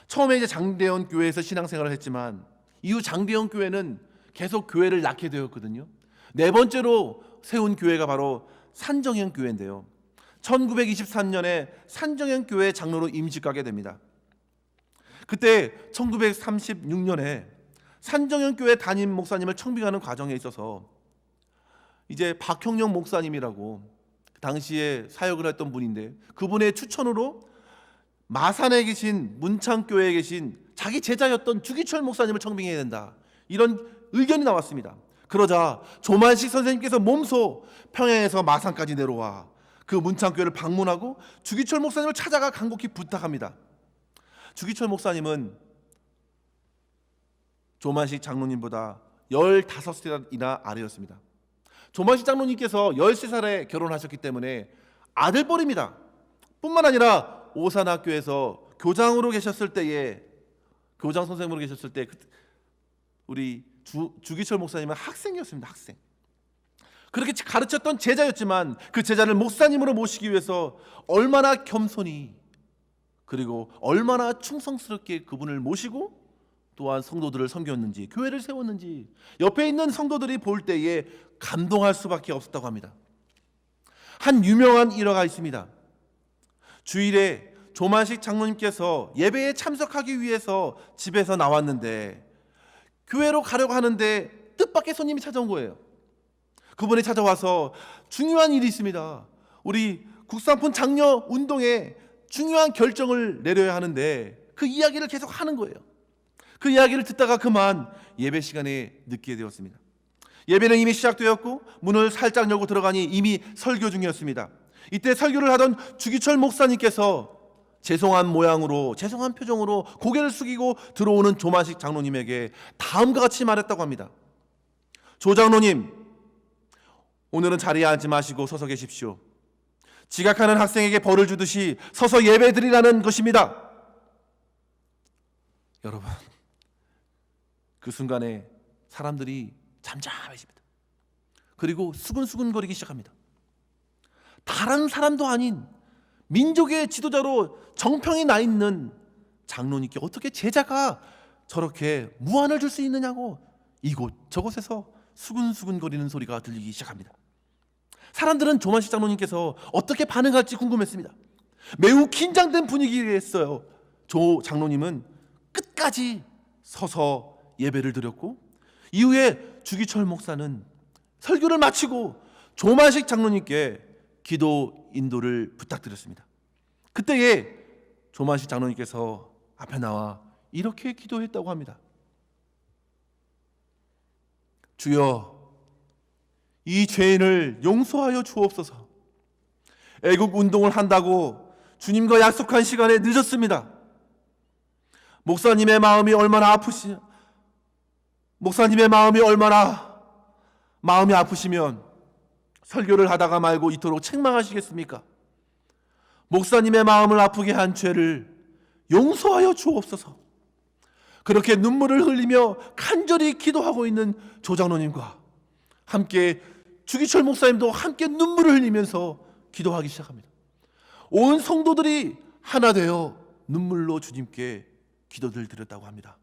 처음에 이제 장대현 교회에서 신앙생활을 했지만 이후 장대현 교회는 계속 교회를 낳게 되었거든요. 4번째로 세운 교회가 바로 산정현 교회인데요. 1923년에 산정현 교회 장로로 임직 가게 됩니다. 그때 1936년에 산정현 교회 담임 목사님을 청빙하는 과정에 있어서 이제 박형영 목사님이라고 당시에 사역을 했던 분인데 그분의 추천으로 마산에 계신 문창교회에 계신 자기 제자였던 주기철 목사님을 청빙해야 된다, 이런 의견이 나왔습니다. 그러자 조만식 선생님께서 몸소 평양에서 마산까지 내려와 그 문창교회를 방문하고 주기철 목사님을 찾아가 간곡히 부탁합니다. 주기철 목사님은 조만식 장로님보다 15살이나 아래였습니다. 조만식 장로님께서 13살에 결혼하셨기 때문에 아들뻘입니다. 뿐만 아니라 오산학교에서 교장으로 계셨을 때에, 교장 선생님으로 계셨을 때 우리 주기철 목사님은 학생이었습니다. 학생. 그렇게 가르쳤던 제자였지만 그 제자를 목사님으로 모시기 위해서 얼마나 겸손히 그리고 얼마나 충성스럽게 그분을 모시고 또한 성도들을 섬겼는지, 교회를 세웠는지 옆에 있는 성도들이 볼 때에 감동할 수밖에 없었다고 합니다. 한 유명한 일화가 있습니다. 주일에 조만식 장로님께서 예배에 참석하기 위해서 집에서 나왔는데 교회로 가려고 하는데 뜻밖의 손님이 찾아온 거예요. 그분이 찾아와서 중요한 일이 있습니다. 우리 국산폰 장려 운동에 중요한 결정을 내려야 하는데 그 이야기를 계속 하는 거예요. 그 이야기를 듣다가 그만 예배 시간에 늦게 되었습니다. 예배는 이미 시작되었고 문을 살짝 열고 들어가니 이미 설교 중이었습니다. 이때 설교를 하던 주기철 목사님께서 죄송한 표정으로 고개를 숙이고 들어오는 조만식 장로님에게 다음과 같이 말했다고 합니다. 조 장로님, 오늘은 자리에 앉지 마시고 서서 계십시오. 지각하는 학생에게 벌을 주듯이 서서 예배드리라는 것입니다. 여러분, 그 순간에 사람들이 잠잠해집니다. 그리고 수근수근거리기 시작합니다. 다른 사람도 아닌 민족의 지도자로 정평이 나 있는 장로님께 어떻게 제자가 저렇게 무안을 줄 수 있느냐고 이곳 저곳에서 수근수근거리는 소리가 들리기 시작합니다. 사람들은 조만식 장로님께서 어떻게 반응할지 궁금했습니다. 매우 긴장된 분위기였어요. 조 장로님은 끝까지 서서 예배를 드렸고 이후에 주기철 목사는 설교를 마치고 조만식 장로님께 기도 인도를 부탁드렸습니다. 그때에 조만식 장로님께서 앞에 나와 이렇게 기도했다고 합니다. 주여, 이 죄인을 용서하여 주옵소서. 애국 운동을 한다고 주님과 약속한 시간에 늦었습니다. 목사님의 마음이 얼마나 마음이 아프시면 설교를 하다가 말고 이토록 책망하시겠습니까? 목사님의 마음을 아프게 한 죄를 용서하여 주옵소서. 그렇게 눈물을 흘리며 간절히 기도하고 있는 조 장로님과 함께 주기철 목사님도 함께 눈물을 흘리면서 기도하기 시작합니다. 온 성도들이 하나 되어 눈물로 주님께 기도를 드렸다고 합니다.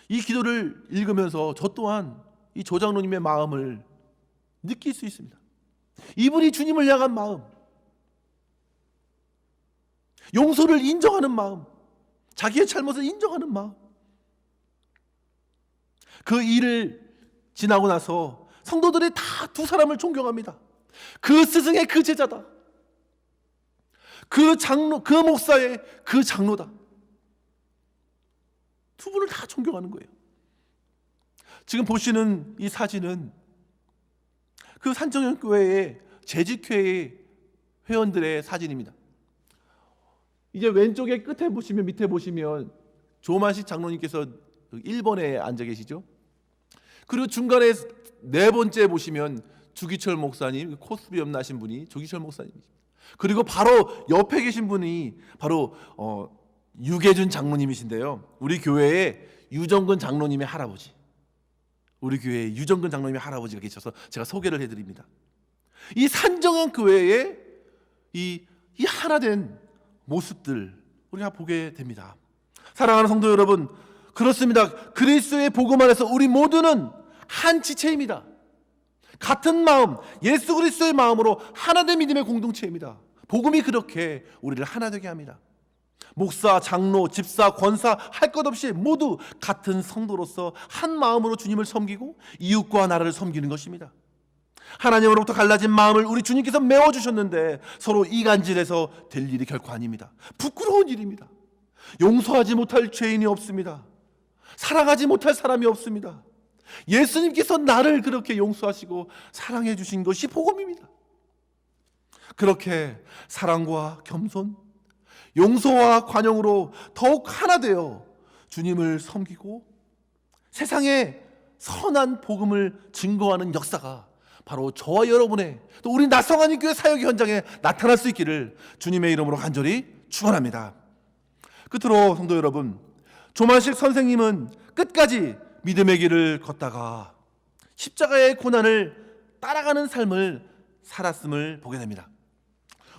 이 기도를 읽으면서 저 또한 이 조 장로님의 마음을 느낄 수 있습니다. 이분이 주님을 향한 마음, 용서를 인정하는 마음, 자기의 잘못을 인정하는 마음. 그 일을 지나고 나서 성도들이 다 두 사람을 존경합니다. 그 스승의 그 제자다. 그 장로, 그 목사의 그 장로다. 두 분을 다 존경하는 거예요. 지금 보시는 이 사진은 그 산정연교회의 재직회의 회원들의 사진입니다. 이제 왼쪽에 끝에 보시면 밑에 보시면 조만식 장로님께서 1번에 앉아 계시죠. 그리고 중간에 네 번째 보시면 주기철 목사님, 코스비 염나신 분이 주기철 목사님이십니다. 그리고 바로 옆에 계신 분이 바로 유계준 장로님이신데요. 우리 교회에 유정근 장로님의 할아버지. 우리 교회에 유정근 장로님의 할아버지가 계셔서 제가 소개를 해드립니다. 이 산정한 교회의 이 하나된 모습들 우리가 보게 됩니다. 사랑하는 성도 여러분, 그렇습니다. 그리스도의 복음 안에서 우리 모두는 한 지체입니다. 같은 마음, 예수 그리스도의 마음으로 하나된 믿음의 공동체입니다. 복음이 그렇게 우리를 하나 되게 합니다. 목사, 장로, 집사, 권사 할 것 없이 모두 같은 성도로서 한 마음으로 주님을 섬기고 이웃과 나라를 섬기는 것입니다. 하나님으로부터 갈라진 마음을 우리 주님께서 메워주셨는데 서로 이간질해서 될 일이 결코 아닙니다. 부끄러운 일입니다. 용서하지 못할 죄인이 없습니다. 사랑하지 못할 사람이 없습니다. 예수님께서 나를 그렇게 용서하시고 사랑해 주신 것이 복음입니다. 그렇게 사랑과 겸손, 용서와 관용으로 더욱 하나 되어 주님을 섬기고 세상에 선한 복음을 증거하는 역사가 바로 저와 여러분의 또 우리 나성하님 교회 사역의 현장에 나타날 수 있기를 주님의 이름으로 간절히 축원합니다. 끝으로 성도 여러분, 조만식 선생님은 끝까지 믿음의 길을 걷다가 십자가의 고난을 따라가는 삶을 살았음을 보게 됩니다.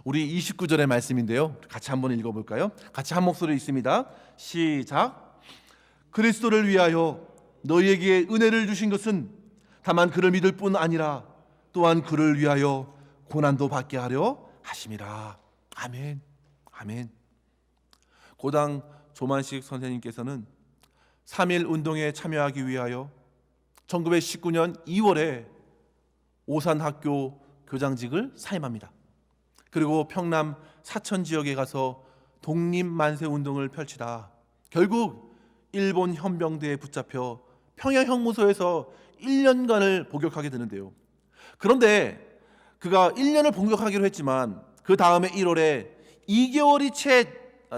우리 29절의 말씀인데요, 같이 한번 읽어볼까요? 같이 한 목소리 있습니다. 시작. 그리스도를 위하여 너희에게 은혜를 주신 것은 다만 그를 믿을 뿐 아니라 또한 그를 위하여 고난도 받게 하려 하심이라. 아멘. 아멘. 고당 조만식 선생님께서는 3.1 운동에 참여하기 위하여 1919년 2월에 오산학교 교장직을 사임합니다. 그리고 평남 사천 지역에 가서 독립만세 운동을 펼치다 결국 일본 현병대에 붙잡혀 평양 형무소에서 1년간을 복역하게 되는데요. 그런데 그가 1년을 복역하기로 했지만 그 다음에 1월에 2개월이 채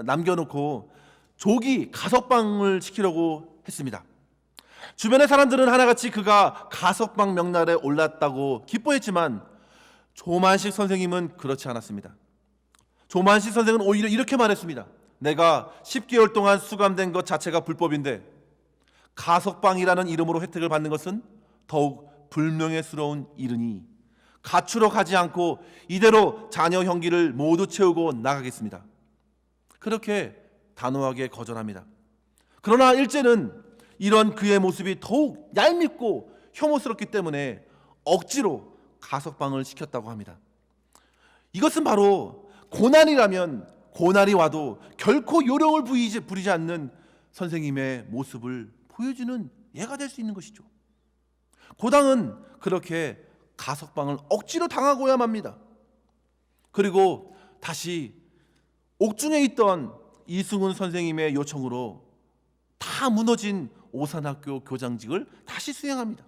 남겨놓고 조기 가석방을 시키려고 했습니다. 주변의 사람들은 하나같이 그가 가석방 명단에 올랐다고 기뻐했지만 조만식 선생님은 그렇지 않았습니다. 조만식 선생은 오히려 이렇게 말했습니다. 내가 10개월 동안 수감된 것 자체가 불법인데 가석방이라는 이름으로 혜택을 받는 것은 더욱 불명예스러운 일이니 가출로 가지 않고 이대로 자녀 형기를 모두 채우고 나가겠습니다. 그렇게 단호하게 거절합니다. 그러나 일제는 이런 그의 모습이 더욱 얄밉고 혐오스럽기 때문에 억지로 가석방을 시켰다고 합니다. 이것은 바로 고난이라면 고난이 와도 결코 요령을 부리지 않는 선생님의 모습을 보여주는 예가 될 수 있는 것이죠. 고당은 그렇게 가석방을 억지로 당하고야 맙니다. 그리고 다시 옥중에 있던 이승훈 선생님의 요청으로 다 무너진 오산학교 교장직을 다시 수행합니다.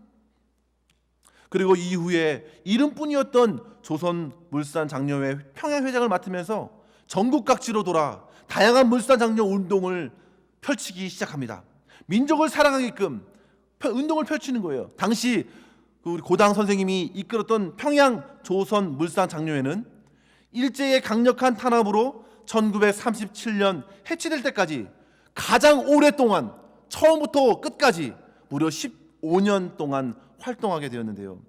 그리고 이후에 이름뿐이었던 조선물산장려회 평양회장을 맡으면서 전국 각지로 돌아 다양한 물산장려 운동을 펼치기 시작합니다. 민족을 사랑하게끔 운동을 펼치는 거예요. 당시 우리 고당 선생님이 이끌었던 평양 조선물산장려회는 일제의 강력한 탄압으로 1937년 해체될 때까지 가장 오랫동안 처음부터 끝까지 무려 15년 동안 활동하게 되었는데요.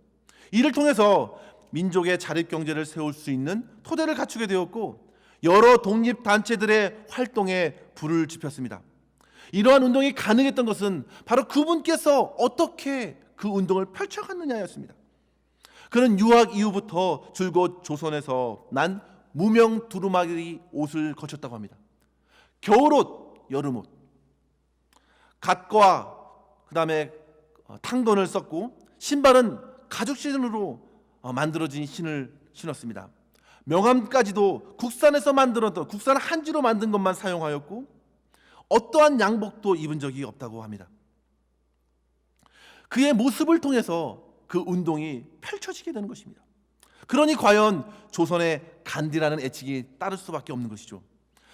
이를 통해서 민족의 자립경제를 세울 수 있는 토대를 갖추게 되었고 여러 독립단체들의 활동에 불을 지폈습니다. 이러한 운동이 가능했던 것은 바로 그분께서 어떻게 그 운동을 펼쳐갔느냐였습니다. 그는 유학 이후부터 줄곧 조선에서 난 무명 두루마기 옷을 거쳤다고 합니다. 겨울옷, 여름옷, 갓과 그 다음에 탕건을 썼고 신발은 가죽 신으로 만들어진 신을 신었습니다. 명함까지도 국산에서 만들었던 국산 한지로 만든 것만 사용하였고 어떠한 양복도 입은 적이 없다고 합니다. 그의 모습을 통해서 그 운동이 펼쳐지게 되는 것입니다. 그러니 과연 조선의 간디라는 애칭이 따를 수밖에 없는 것이죠.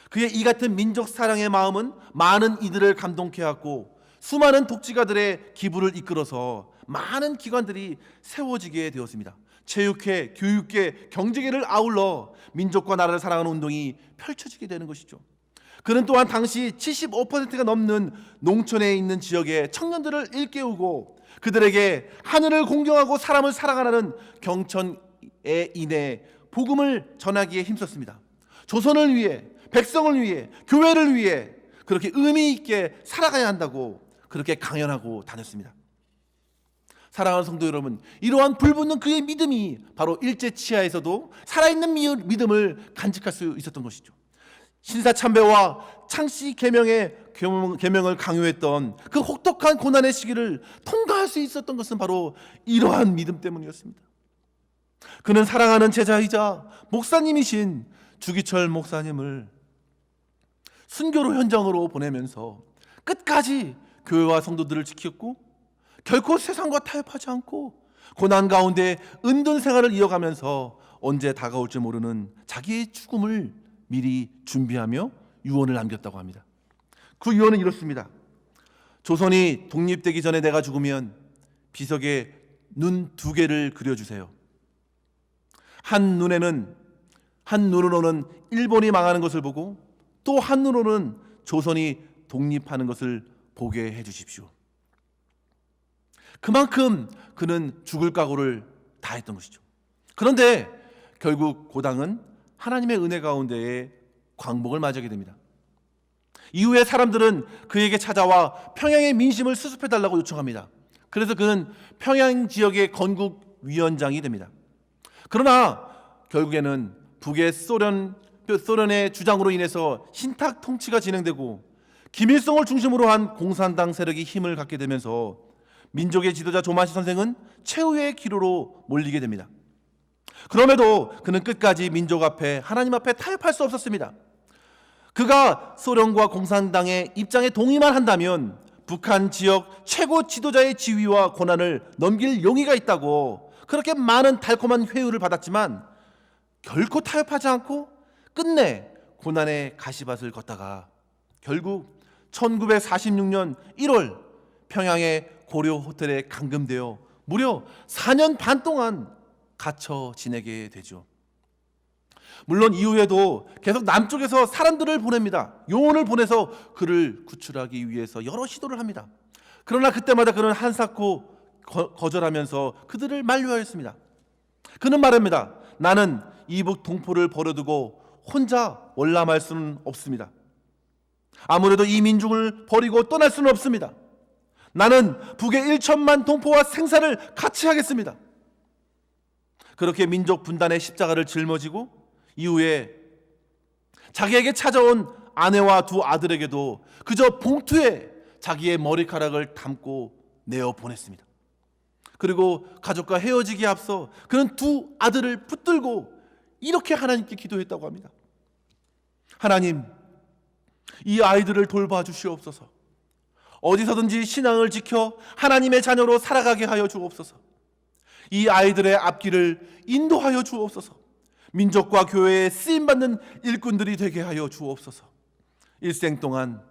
그의 이 같은 민족 사랑의 마음은 많은 이들을 감동케 하고 수많은 독지가들의 기부를 이끌어서 많은 기관들이 세워지게 되었습니다. 체육회, 교육계, 경제계를 아울러 민족과 나라를 사랑하는 운동이 펼쳐지게 되는 것이죠. 그는 또한 당시 75%가 넘는 농촌에 있는 지역의 청년들을 일깨우고 그들에게 하늘을 공경하고 사람을 사랑하는 경천에 인해 복음을 전하기에 힘썼습니다. 조선을 위해, 백성을 위해, 교회를 위해 그렇게 의미 있게 살아가야 한다고 그렇게 강연하고 다녔습니다. 사랑하는 성도 여러분, 이러한 불붙는 그의 믿음이 바로 일제 치하에서도 살아있는 믿음을 간직할 수 있었던 것이죠. 신사참배와 창씨 계명을 강요했던 그 혹독한 고난의 시기를 통과할 수 있었던 것은 바로 이러한 믿음 때문이었습니다. 그는 사랑하는 제자이자 목사님이신 주기철 목사님을 순교로 현장으로 보내면서 끝까지 교회와 성도들을 지켰고 결코 세상과 타협하지 않고 고난 가운데 은둔 생활을 이어가면서 언제 다가올지 모르는 자기의 죽음을 미리 준비하며 유언을 남겼다고 합니다. 그 유언은 이렇습니다. 조선이 독립되기 전에 내가 죽으면 비석에 눈 2개를 그려주세요. 한 눈으로는 일본이 망하는 것을 보고 또 한 눈으로는 조선이 독립하는 것을 보게 해주십시오. 그만큼 그는 죽을 각오를 다했던 것이죠. 그런데 결국 고당은 하나님의 은혜 가운데에 광복을 맞이하게 됩니다. 이후에 사람들은 그에게 찾아와 평양의 민심을 수습해달라고 요청합니다. 그래서 그는 평양 지역의 건국위원장이 됩니다. 그러나 결국에는 북의 소련의 주장으로 인해서 신탁 통치가 진행되고 김일성을 중심으로 한 공산당 세력이 힘을 갖게 되면서 민족의 지도자 조만시 선생은 최후의 기로로 몰리게 됩니다. 그럼에도 그는 끝까지 민족 앞에 하나님 앞에 타협할 수 없었습니다. 그가 소련과 공산당의 입장에 동의만 한다면 북한 지역 최고 지도자의 지위와 권한을 넘길 용의가 있다고 그렇게 많은 달콤한 회유를 받았지만 결코 타협하지 않고 끝내 고난의 가시밭을 걷다가 결국 1946년 1월 평양의 고려 호텔에 감금되어 무려 4년 반 동안 갇혀 지내게 되죠. 물론 이후에도 계속 남쪽에서 사람들을 보냅니다. 요원을 보내서 그를 구출하기 위해서 여러 시도를 합니다. 그러나 그때마다 그는 한사코 거절하면서 그들을 만류하였습니다. 그는 말합니다. 나는 이북 동포를 버려두고 혼자 월남할 수는 없습니다. 아무래도 이 민족을 버리고 떠날 수는 없습니다. 나는 북의 1천만 동포와 생사를 같이 하겠습니다. 그렇게 민족 분단의 십자가를 짊어지고 이후에 자기에게 찾아온 아내와 두 아들에게도 그저 봉투에 자기의 머리카락을 담고 내어 보냈습니다. 그리고 가족과 헤어지기에 앞서 그는 두 아들을 붙들고 이렇게 하나님께 기도했다고 합니다. 하나님, 이 아이들을 돌봐 주시옵소서. 어디서든지 신앙을 지켜 하나님의 자녀로 살아가게 하여 주옵소서. 이 아이들의 앞길을 인도하여 주옵소서. 민족과 교회에 쓰임받는 일꾼들이 되게 하여 주옵소서. 일생 동안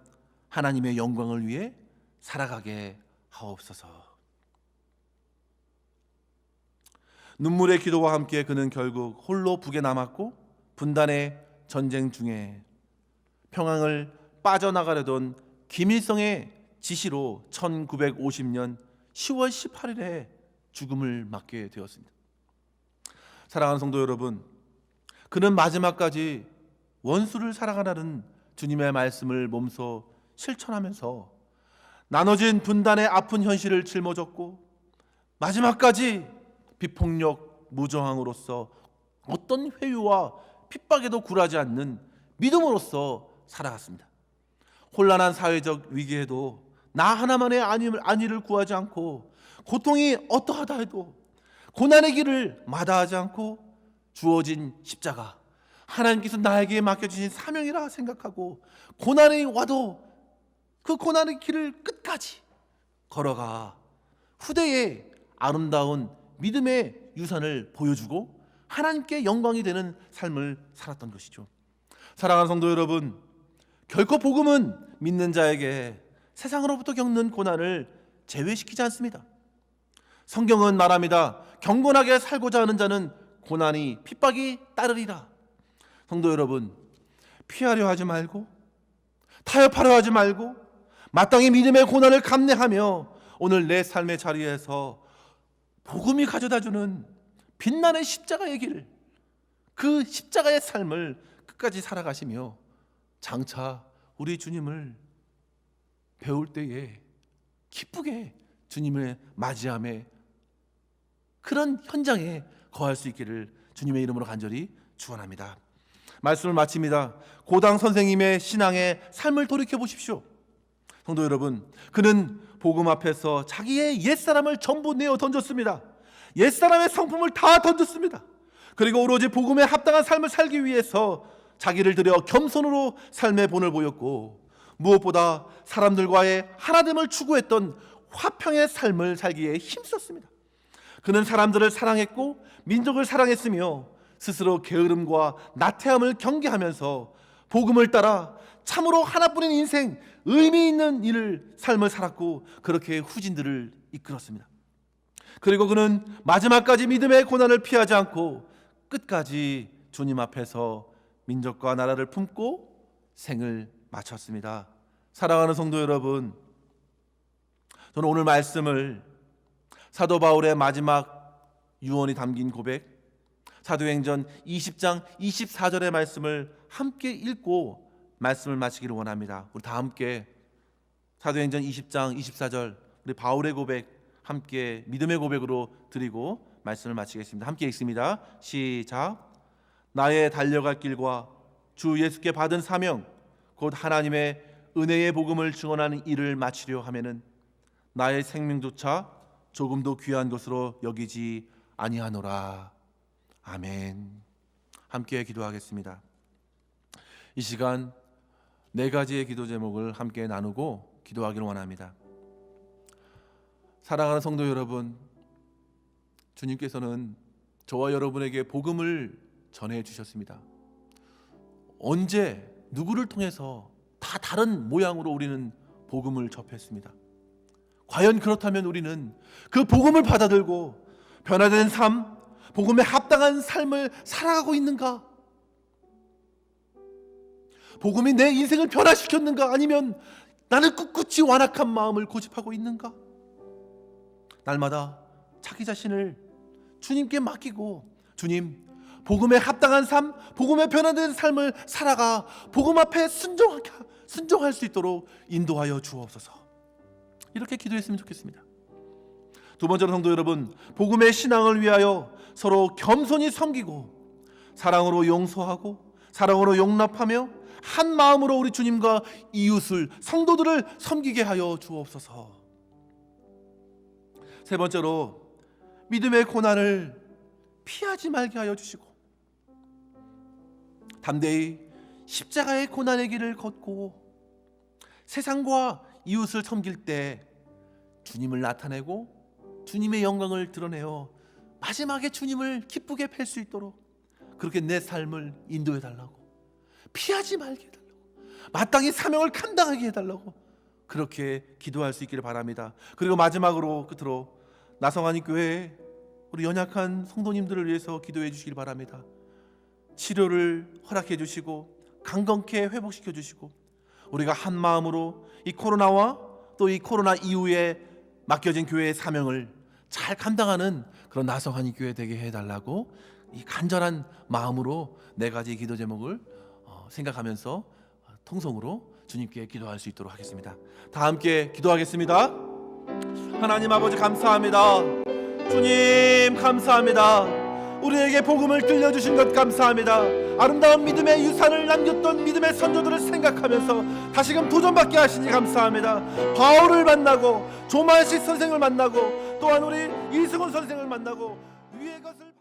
하나님의 영광을 위해 살아가게 하옵소서. 눈물의 기도와 함께 그는 결국 홀로 북에 남았고 분단의 전쟁 중에 평양을 빠져나가려던 김일성의 지시로 1950년 10월 18일에 죽음을 맞게 되었습니다. 사랑하는 성도 여러분, 그는 마지막까지 원수를 사랑하라는 주님의 말씀을 몸소 실천하면서 나눠진 분단의 아픈 현실을 짊어졌고 마지막까지 비폭력 무저항으로서 어떤 회유와 핍박에도 굴하지 않는 믿음으로써 살아갔습니다. 혼란한 사회적 위기에도 나 하나만의 안위를 구하지 않고 고통이 어떠하다 해도 고난의 길을 마다하지 않고 주어진 십자가, 하나님께서 나에게 맡겨주신 사명이라 생각하고 고난이 와도 그 고난의 길을 끝까지 걸어가 후대에 아름다운 믿음의 유산을 보여주고 하나님께 영광이 되는 삶을 살았던 것이죠. 사랑하는 성도 여러분, 결코 복음은 믿는 자에게 세상으로부터 겪는 고난을 제외시키지 않습니다. 성경은 말합니다. 경건하게 살고자 하는 자는 고난이 핍박이 따르리라. 성도 여러분, 피하려 하지 말고 타협하려 하지 말고 마땅히 믿음의 고난을 감내하며 오늘 내 삶의 자리에서 복음이 가져다주는 빛나는 십자가의 길, 그 십자가의 삶을 끝까지 살아가시며 장차 우리 주님을 배울 때에 기쁘게 주님을 맞이함에 그런 현장에 거할 수 있기를 주님의 이름으로 간절히 축원합니다. 말씀을 마칩니다. 고당 선생님의 신앙의 삶을 돌이켜 보십시오. 성도 여러분, 그는 복음 앞에서 자기의 옛사람을 전부 내어 던졌습니다. 옛사람의 성품을 다 던졌습니다. 그리고 오로지 복음에 합당한 삶을 살기 위해서 자기를 들여 겸손으로 삶의 본을 보였고 무엇보다 사람들과의 하나됨을 추구했던 화평의 삶을 살기에 힘썼습니다. 그는 사람들을 사랑했고 민족을 사랑했으며 스스로 게으름과 나태함을 경계하면서 복음을 따라 참으로 하나뿐인 인생, 의미 있는 삶을 살았고 그렇게 후진들을 이끌었습니다. 그리고 그는 마지막까지 믿음의 고난을 피하지 않고 끝까지 주님 앞에서 민족과 나라를 품고 생을 마쳤습니다. 사랑하는 성도 여러분, 저는 오늘 말씀을 사도 바울의 마지막 유언이 담긴 고백, 사도행전 20장 24절의 말씀을 함께 읽고 말씀을 마치기를 원합니다. 우리 다 함께 사도행전 20장 24절 우리 바울의 고백 함께 믿음의 고백으로 드리고 말씀을 마치겠습니다. 함께 읽습니다. 시작. 나의 달려갈 길과 주 예수께 받은 사명 곧 하나님의 은혜의 복음을 증언하는 일을 마치려 하면은 나의 생명조차 조금도 귀한 것으로 여기지 아니하노라. 아멘. 함께 기도하겠습니다. 이 시간 네 가지의 기도 제목을 함께 나누고 기도하기를 원합니다. 사랑하는 성도 여러분, 주님께서는 저와 여러분에게 복음을 전해 주셨습니다. 언제 누구를 통해서 다 다른 모양으로 우리는 복음을 접했습니다. 과연 그렇다면 우리는 그 복음을 받아들고 변화된 삶, 복음에 합당한 삶을 살아가고 있는가? 복음이 내 인생을 변화시켰는가? 아니면 나는 꿋꿋이 완악한 마음을 고집하고 있는가? 날마다 자기 자신을 주님께 맡기고, 주님, 복음에 합당한 삶, 복음에 변화된 삶을 살아가 복음 앞에 순종할 수 있도록 인도하여 주옵소서. 이렇게 기도했으면 좋겠습니다. 두 번째로 성도 여러분, 복음의 신앙을 위하여 서로 겸손히 섬기고 사랑으로 용서하고 사랑으로 용납하며 한 마음으로 우리 주님과 이웃을, 성도들을 섬기게 하여 주옵소서. 세 번째로 믿음의 고난을 피하지 말게 하여 주시고 담대히 십자가의 고난의 길을 걷고 세상과 이웃을 섬길 때 주님을 나타내고 주님의 영광을 드러내어 마지막에 주님을 기쁘게 뵐 수 있도록 그렇게 내 삶을 인도해 달라고, 피하지 말게 해달라고, 마땅히 사명을 감당하게 해달라고 그렇게 기도할 수 있기를 바랍니다. 그리고 마지막으로 끝으로 나성환이 교회 우리 연약한 성도님들을 위해서 기도해 주시길 바랍니다. 치료를 허락해 주시고 강건케 회복시켜 주시고 우리가 한 마음으로 이 코로나와 또 이 코로나 이후에 맡겨진 교회의 사명을 잘 감당하는 그런 나성환이 교회 되게 해달라고 이 간절한 마음으로 네 가지 기도 제목을 생각하면서 통성으로 주님께 기도할 수 있도록 하겠습니다. 다 함께 기도하겠습니다. 하나님 아버지 감사합니다. 주님 감사합니다. 우리에게 복음을 들려주신 것 감사합니다. 아름다운 믿음의 유산을 남겼던 믿음의 선조들을 생각하면서 다시금 도전받게 하시니 감사합니다. 바울을 만나고 조만식 선생을 만나고 또한 우리 이승훈 선생을 만나고 위의 것을